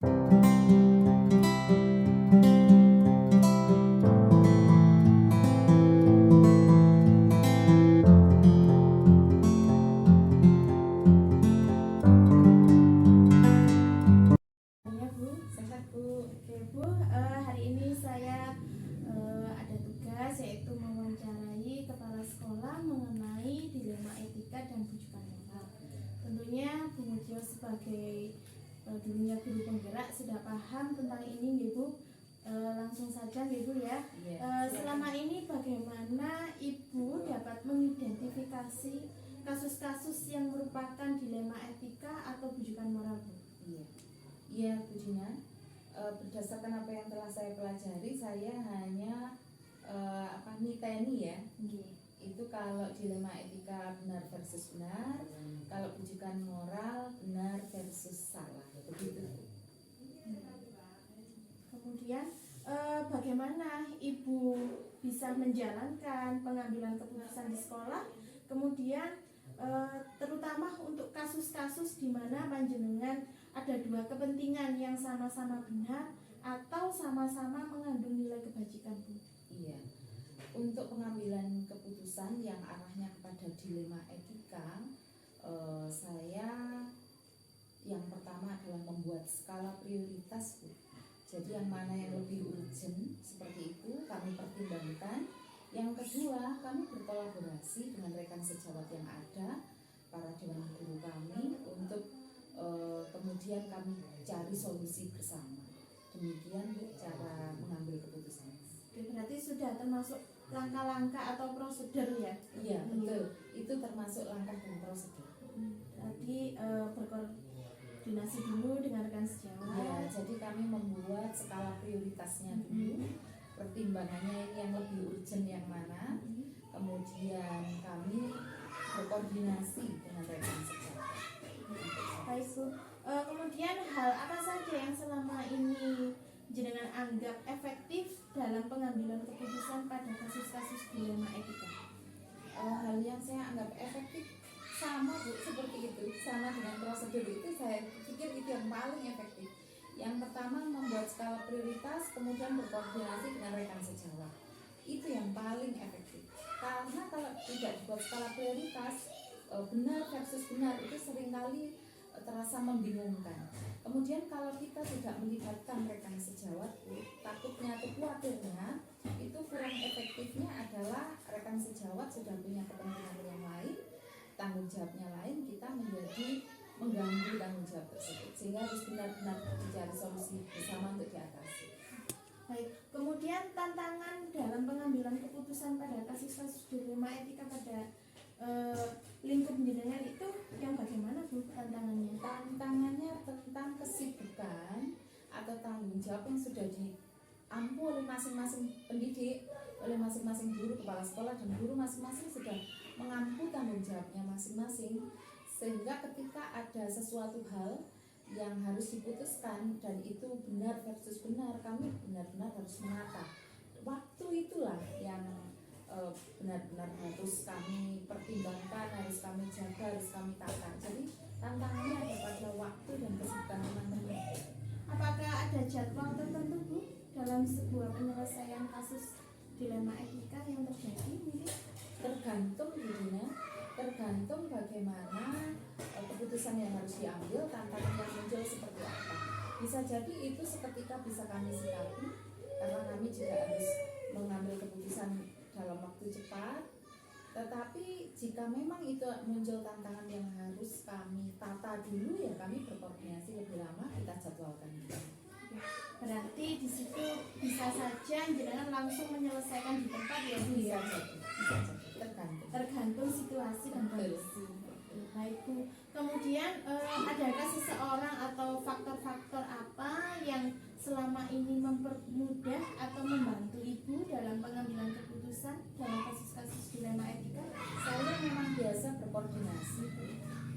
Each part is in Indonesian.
Ya Bu, sehat Bu. Oke Bu, hari ini saya ada tugas yaitu mewawancarai kepala sekolah mengenai dilema etika dan bujukan moral. Tentunya Bu Mujio sebagai dulunya guru penggerak sudah paham tentang ini nggih Bu. Langsung saja nggih Bu ya. Selama ini bagaimana Ibu dapat mengidentifikasi kasus-kasus yang merupakan dilema etika atau bujukan moral Bu? Iya, Bu Dina. Berdasarkan apa yang telah saya pelajari, saya hanya niteni ya. Itu kalau dilema etika benar versus benar, kalau bujukan moral benar versus salah, begitu. Kemudian bagaimana Ibu bisa menjalankan pengambilan keputusan di sekolah, kemudian terutama untuk kasus-kasus di mana panjenengan ada dua kepentingan yang sama-sama benar atau sama-sama mengandung nilai kebajikan Bu? Iya. Untuk pengambilan keputusan yang arahnya kepada dilema etika, saya yang pertama adalah membuat skala prioritas Bu. Jadi yang mana yang lebih urgent seperti itu kami pertimbangkan. Yang kedua, kami berkolaborasi dengan rekan sejawat yang ada, para dewan guru kami, untuk kemudian kami cari solusi bersama. Demikian Bu cara mengambil keputusan. Berarti sudah termasuk langkah-langkah atau prosedur ya? Iya, betul. Itu termasuk langkah dan prosedur. Tadi berkoordinasi dulu dengan rekan sejawat. Ya, jadi kami membuat skala prioritasnya dulu. Pertimbangannya ini yang lebih urgent yang mana. Kemudian kami berkoordinasi dengan rekan sejawat. Baik Bu. Kemudian hal apa saja yang selama ini jenengan anggap efektif dalam pengambilan keputusan pada kasus-kasus dilema etika? Hal yang saya anggap efektif sama Bu, seperti itu, sama dengan prosedur itu, saya pikir itu yang paling efektif. Yang pertama membuat skala prioritas, kemudian berkoordinasi dengan rekan sejawat. Itu yang paling efektif. Karena kalau tidak dibuat skala prioritas, benar versus benar itu seringkali terasa membingungkan. Kemudian kalau kita tidak melibatkan rekan sejawat, takutnya atau khawatirnya itu kurang efektifnya adalah rekan sejawat sudah punya kepentingan yang lain, tanggung jawabnya lain, kita menjadi mengganggu tanggung jawab tersebut, sehingga harus benar-benar mencari solusi bersama untuk diatasi. Baik, kemudian tantangan dalam pengambilan keputusan pada kasus-kasus dilema etika pada lingkup jenengan itu yang bagaimana Bu tantangannya? Tantangannya tentang kesibukan atau tanggung jawab yang sudah diampu oleh masing-masing pendidik, oleh masing-masing guru, kepala sekolah dan guru masing-masing sudah mengampu tanggung jawabnya masing-masing, sehingga ketika ada sesuatu hal yang harus diputuskan dan itu benar versus benar, kami benar-benar harus menata. Waktu itulah yang benar-benar harus kami pertimbangkan, harus kami jaga, harus kami tata. Jadi tantangannya ada pada waktu dan kesibukan teman-teman. Apakah ada jadwal tertentu Bu dalam sebuah penyelesaian kasus dilema etika yang terjadi mungkin? Tergantung dirinya, tergantung bagaimana keputusan yang harus diambil, tantangan yang muncul seperti apa. Bisa jadi itu seketika bisa kami sikapi, karena kami juga harus mengambil keputusan dalam waktu cepat. Tetapi jika memang itu muncul tantangan yang harus kami tata dulu, ya kami berkoordinasi lebih lama, kita jadwalkan. Berarti di situ bisa saja jenengan langsung menyelesaikan di tempat ya Bu ya? Bisa jadi, tergantung situasi dan kondisi. Baik Bu. Kemudian adakah seseorang atau faktor-faktor apa yang selama ini mempermudah atau membantu Ibu dalam pengambilan keputusan dalam kasus-kasus dilema etika? Saya memang biasa berkoordinasi,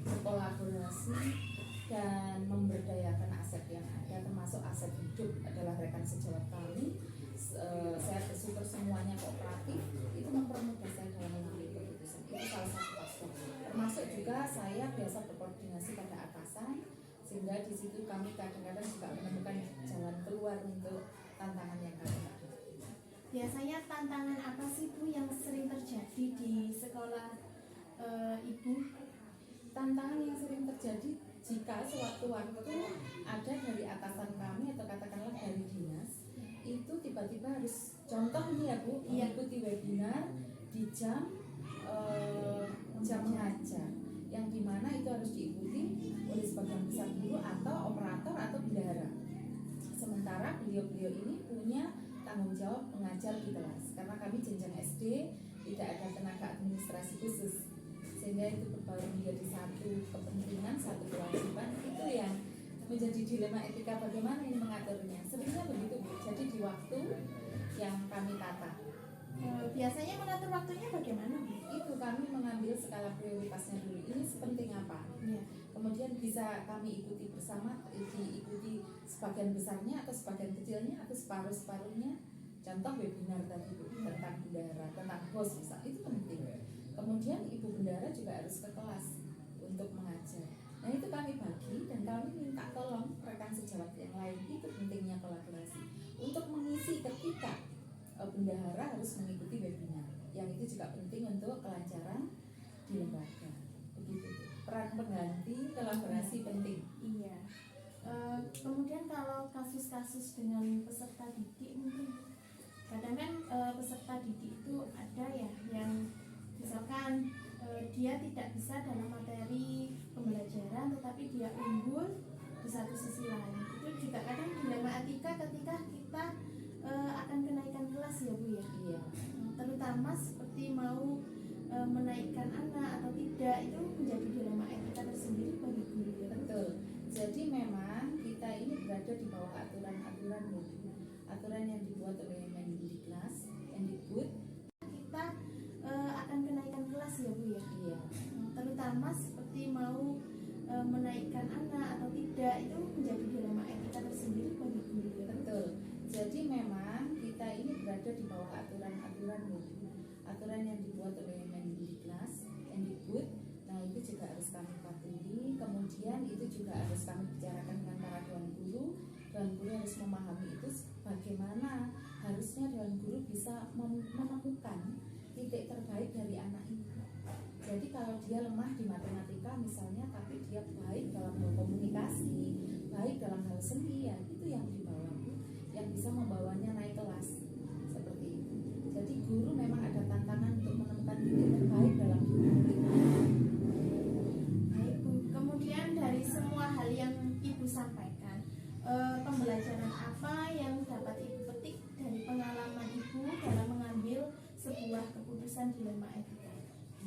berkolaborasi, dan memberdayakan aset yang ada, termasuk aset hidup adalah rekan sejawat kami. Saya bersyukur semuanya kooperatif, itu mempermudah saya dalam mengambil keputusan. Itu salah satu faktor. Termasuk juga saya biasa berkoordinasi pada atasan, sehingga di situ kami kadang-kadang juga menemukan tantangan apa sih Bu yang sering terjadi di sekolah Ibu? Tantangan yang sering terjadi jika sewaktu-waktu ada dari atasan kami atau katakanlah dari dinas itu tiba-tiba harus, contoh nih ya Bu, mengikuti webinar di jam ngajar, yang dimana itu harus diikuti oleh sebagian besar guru atau operator atau bendahara. Sementara beliau-beliau ini punya tanggung jawab mengajar di kelas, karena kami jenjang SD tidak ada tenaga administrasi khusus, sehingga itu baru menjadi satu kepentingan, satu kewajiban. Itu yang menjadi dilema etika, bagaimana ini mengaturnya. Sebenarnya begitu Bu. Jadi di waktu yang kami tata, Biasanya mengatur waktunya bagaimana Bu? itu kami mengambil skala prioritasnya dulu, ini sepenting apa, Iya. kemudian bisa kami ikuti bersama, diikuti sebagian besarnya atau sebagian kecilnya atau separuh-separuhnya. Contoh webinar tadi Bu, tentang bendahara, tentang host misal, itu penting. Kemudian ibu bendahara juga harus ke kelas untuk mengajar. Nah itu kami bagi dan kami minta tolong rekan sejawat yang lain. Itu pentingnya kolaborasi untuk mengisi ketika bendahara harus mengikuti webinar, yang itu juga penting untuk kelancaran di lembaga. Begitu, peran pengganti kolaborasi penting. Iya. Kemudian kalau kasus-kasus dengan peserta didik, mungkin kadang kan peserta didik itu ada ya yang misalkan dia tidak bisa dalam materi pembelajaran tetapi dia unggul di satu sisi lain. Itu juga kadang dilema etika ketika kita akan kenaikan kelas ya Bu ya. Iya. Terutama seperti mau menaikkan anak atau tidak, itu menjadi dilema etika tersendiri bagi guru ya. Betul. Jadi memang kita ini berada di bawah aturan-aturan aturan yang dibuat oleh Mendiknas, Mendikbud. Kita akan kenaikan kelas ya Bu ya. Iya. Terutama seperti mau menaikkan anak atau tidak, itu menjadi dilema etika tersendiri bagi guru ya. Betul. Jadi memang kita ini berada di bawah aturan-aturan aturan yang dibuat oleh Mendiknas, Mendikbud. Nah itu juga harus kami patuhi. Kemudian itu juga harus kami bicarakan dengan para dewan guru. Dewan guru harus memahami itu, bagaimana harusnya dewan guru bisa menemukan titik terbaik dari anak itu. Jadi kalau dia lemah di matematika misalnya, tapi dia baik dalam hal komunikasi, baik dalam hal seni, ya itu yang dibawa, yang bisa membawanya naik kelas seperti itu. Jadi guru memang ada tantangan untuk menemukan titik terbaik dalam diri murid. Baik Bu, kemudian dari semua hal yang Ibu sampaikan, pembelajaran apa yang dapat Ibu petik dari pengalaman Ibu dalam mengambil sebuah keputusan dilema etika?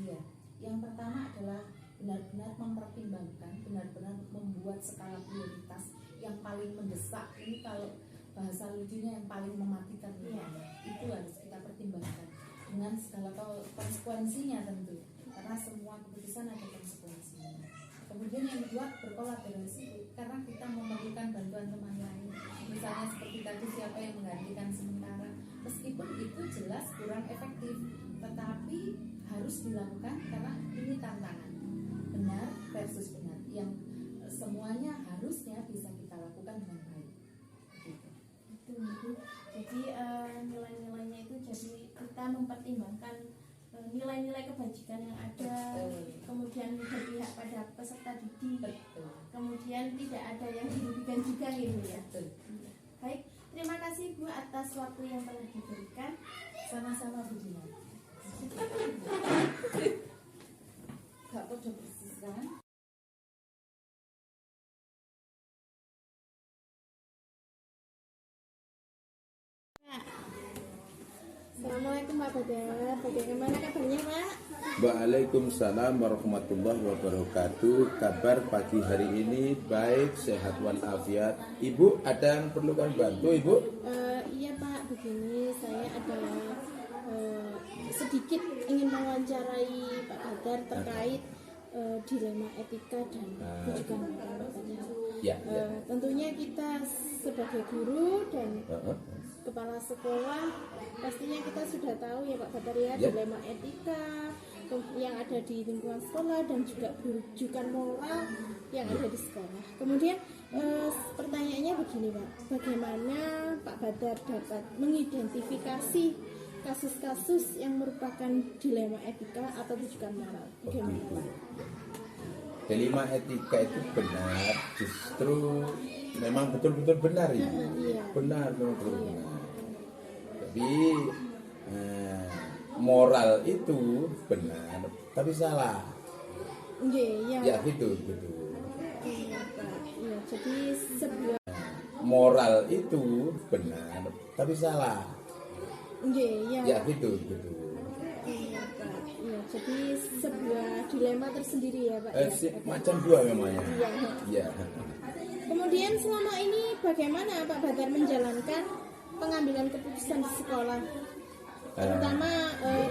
Iya, yang pertama adalah benar-benar mempertimbangkan, benar-benar membuat skala prioritas yang paling mendesak. Ini kalau bahasa lucunya yang paling mematikan, Iya. Itu harus kita pertimbangkan dengan segala konsekuensinya tentu, karena semua keputusan ada konsekuensinya. Kemudian yang kedua, berkolaborasi, karena kita memerlukan bantuan teman lain, misalnya seperti tadi siapa yang menggantikan sementara, meskipun itu jelas kurang efektif, tetapi harus dilakukan karena ini tantangan benar versus benar yang semuanya harusnya bisa kita lakukan dengan baik. Itu Bu. Jadi nilai-nilainya itu jadi kita mempertimbangkan nilai-nilai kebajikan yang ada, kemudian berpihak pada peserta didik, Betul. kemudian tidak ada yang dirugikan juga gitu ya. Betul. Baik, terima kasih Bu atas waktu yang telah diberikan. Sama-sama Bu Dina. Gak podo persis kan? Assalamualaikum Pak Badar, bagaimana kabarnya Pak? Waalaikumsalam warahmatullahi wabarakatuh. Kabar pagi hari ini baik, sehat walafiat. Ibu ada yang perlukan bantu Ibu? Iya Pak, begini saya ada sedikit ingin mewawancarai Pak Badar terkait dilema etika dan juga Ya, tentunya kita sebagai guru dan kepala sekolah pastinya kita sudah tahu ya Pak Badar ya, Ya. dilema etika yang ada di lingkungan sekolah dan juga rujukan moral yang ada di sekolah. Kemudian pertanyaannya begini Pak, bagaimana Pak Badar dapat mengidentifikasi kasus-kasus yang merupakan dilema etika atau rujukan moral. Bagaimana? Begitu. Dilema etika itu benar, justru memang betul-betul benar ini. Iya. Benar, betul benar. Jadi moral itu benar, tapi salah. Iya. Ya gitu, gitu. Iya, Pak. Iya, jadi sebuah Moral itu benar, tapi salah. iya. Ya gitu, gitu. Iya, Pak. Iya, jadi sebuah dilema tersendiri ya, Pak. Macam dua memangnya. Iya. Ya. Kemudian selama ini bagaimana Pak Badar menjalankan pengambilan keputusan di sekolah? Terutama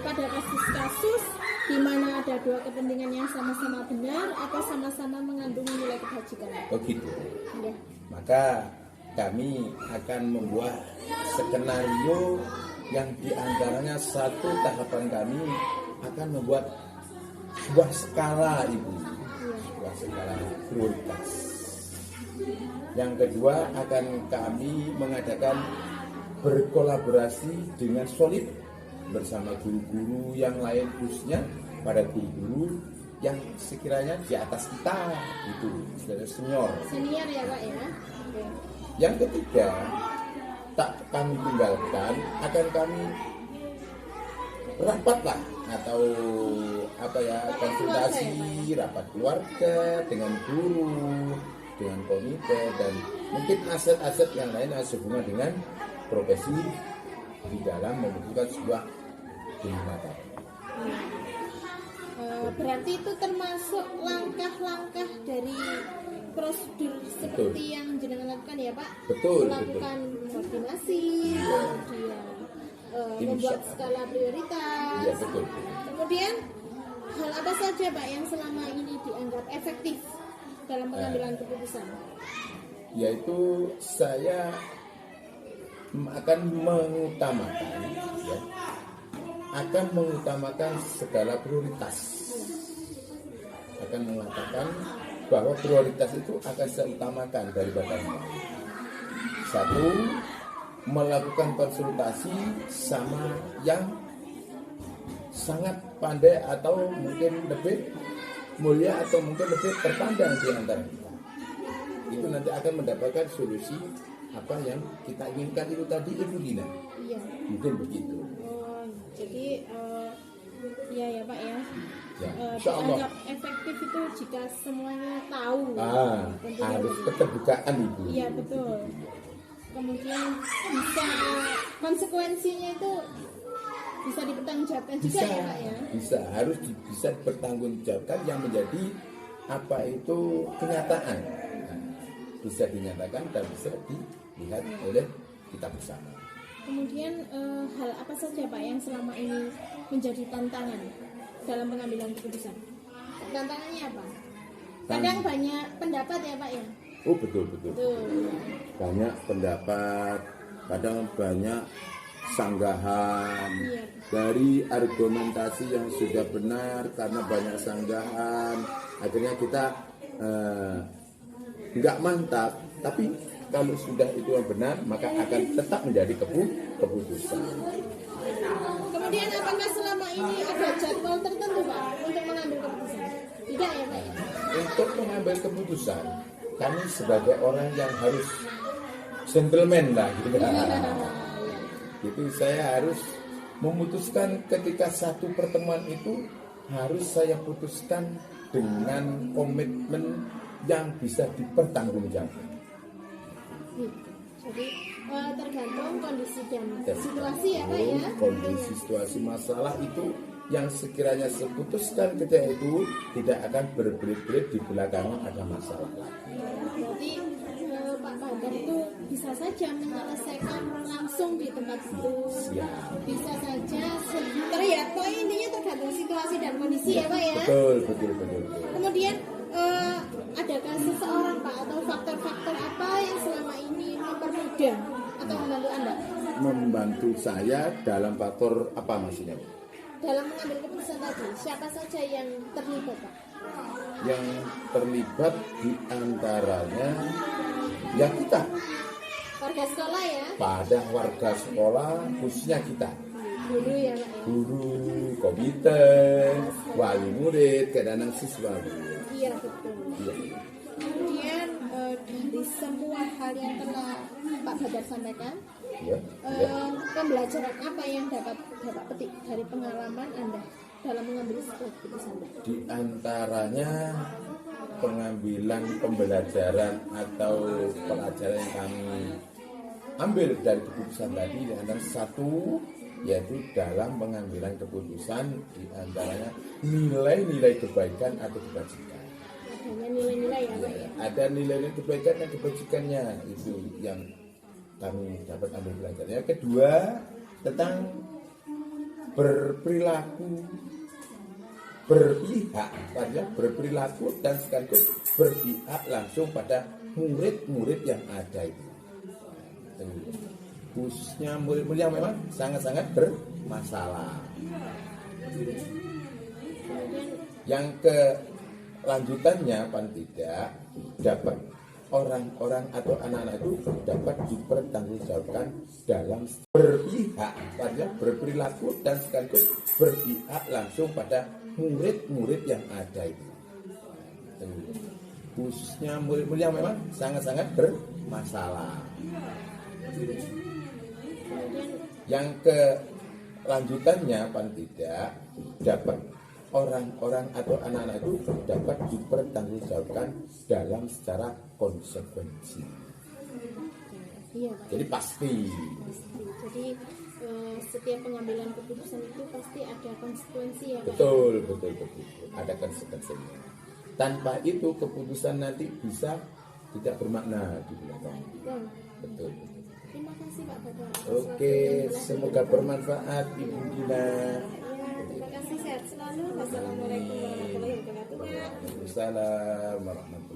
pada kasus-kasus di mana ada dua kepentingan yang sama-sama benar atau sama-sama mengandung nilai kebajikan. Oh gitu. Ya. Maka kami akan membuat skenario yang diantaranya satu tahapan kami akan membuat sebuah skala ibu, sebuah skala prioritas. Yang kedua akan kami mengadakan berkolaborasi dengan solid bersama guru-guru yang lain, khususnya pada guru-guru yang sekiranya di atas kita itu senior ya Pak ya. Oke. Yang ketiga tak kami tinggalkan, akan kami rapatlah atau konsultasi rapat keluarga dengan guru, dengan komite, dan mungkin aset-aset yang lain yang sehubungan dengan profesi di dalam membutuhkan sebuah jembatan. Berarti itu termasuk langkah-langkah dari prosedur seperti yang jenengan lakukan ya Pak? Betul. Melakukan koordinasi, kemudian membuat skala prioritas. Iya betul. Kemudian hal apa saja Pak yang selama ini dianggap efektif dalam pengambilan keputusan? Yaitu saya akan mengutamakan segala prioritas. Akan mengatakan bahwa prioritas itu akan saya utamakan daripada yang lain. Satu, melakukan konsultasi sama yang sangat pandai atau mungkin lebih mulia atau mungkin lebih terpandang di antara kita. Itu nanti akan mendapatkan solusi apa yang kita inginkan itu tadi, Ibu Dina. Iya. Mungkin begitu. Oh, jadi ya Pak ya. Ya, insya Allah. Dianggap efektif itu jika semuanya tahu. Harus begitu. keterbukaan Ibu. Iya betul. Kemudian bisa konsekuensinya itu bisa dipertanggungjawabkan juga ya Pak ya. Bisa dipertanggungjawabkan yang menjadi apa itu kenyataan. Nah, bisa dinyatakan dan bisa dilihat oleh kita bersama. Kemudian hal apa saja Pak yang selama ini menjadi tantangan dalam pengambilan keputusan? Tantangannya apa? Kadang banyak pendapat ya Pak ya. Oh betul. Betul. Banyak pendapat, kadang banyak sanggahan. Iya. Dari argumentasi yang sudah benar karena banyak sanggahan, akhirnya kita nggak mantap. Tapi kalau sudah itu yang benar, maka akan tetap menjadi keputusan. Kemudian apakah selama ini ada jadwal tertentu Pak untuk mengambil keputusan? Tidak ya Pak ya? Untuk mengambil keputusan, kami sebagai orang yang harus gentleman lah gitu. Itu saya harus memutuskan ketika satu pertemuan itu harus saya putuskan dengan komitmen yang bisa dipertanggungjawabkan. Jadi tergantung kondisi dan situasi ya Pak ya. Kondisi situasi masalah itu yang sekiranya saya putuskan ketika itu tidak akan berbelit-belit di belakang ada masalah. Berarti Pak Badar itu bisa saja menyelesaikan langsung di tempat itu. Bisa saja sebentar ya. Pokoknya intinya tergantung situasi dan kondisi ya Pak ya. Betul. Kemudian adakah seseorang Pak atau faktor-faktor apa yang selama ini mempermudah atau membantu Anda? Membantu saya dalam faktor apa maksudnya? Dalam mengambil keputusan tadi, siapa saja yang terlibat Pak? Yang terlibat diantaranya ya kita. Warga sekolah ya? Pada warga sekolah khususnya kita. Guru ya Pak ya. Guru, komite, wali murid, kadang-kadang siswa. Iya betul. Iya. Kemudian dari semua hal yang telah Pak Badar sampaikan, Ya, ya. pembelajaran apa yang dapat Bapak petik dari pengalaman Anda dalam mengambil sebuah keputusan? Di antaranya pengambilan pembelajaran atau pelajaran yang kami ambil dari keputusan tadi di antara satu, yaitu dalam pengambilan keputusan di antaranya nilai-nilai kebaikan atau kebajikan. Adanya nilai-nilai ya Pak ya. Ada nilai-nilai kebaikan dan kebajikannya, itu yang kami dapat ambil pelajaran. Yang kedua, tentang berperilaku berpihak, artinya berperilaku dan sekaligus berpihak langsung pada murid-murid yang ada itu. Khususnya murid-murid yang memang sangat-sangat bermasalah. Yang kelanjutannya paling tidak dapat orang-orang atau anak-anak itu dapat dipertanggungjawabkan dalam berpihak, artinya berperilaku dan sekaligus berpihak langsung pada murid-murid yang ada itu. Khususnya murid-murid yang memang sangat-sangat bermasalah. Yang kelanjutannya paling tidak dapat orang-orang atau anak-anak itu dapat dipertanggungjawabkan dalam secara konsekuensi. Iya Pak. Jadi pasti. Jadi setiap pengambilan keputusan itu pasti ada konsekuensi ya Pak. Betul. Ada konsekuensinya. Tanpa itu keputusan nanti bisa tidak bermakna di belakang. Betul. Terima kasih Pak Badar. Oke, semoga bermanfaat Ibu Dina. Terima kasih, sehat selalu. Wassalamualaikum warahmatullahi wabarakatuh. Waalaikumsalam warahmatullahi wabarakatuh.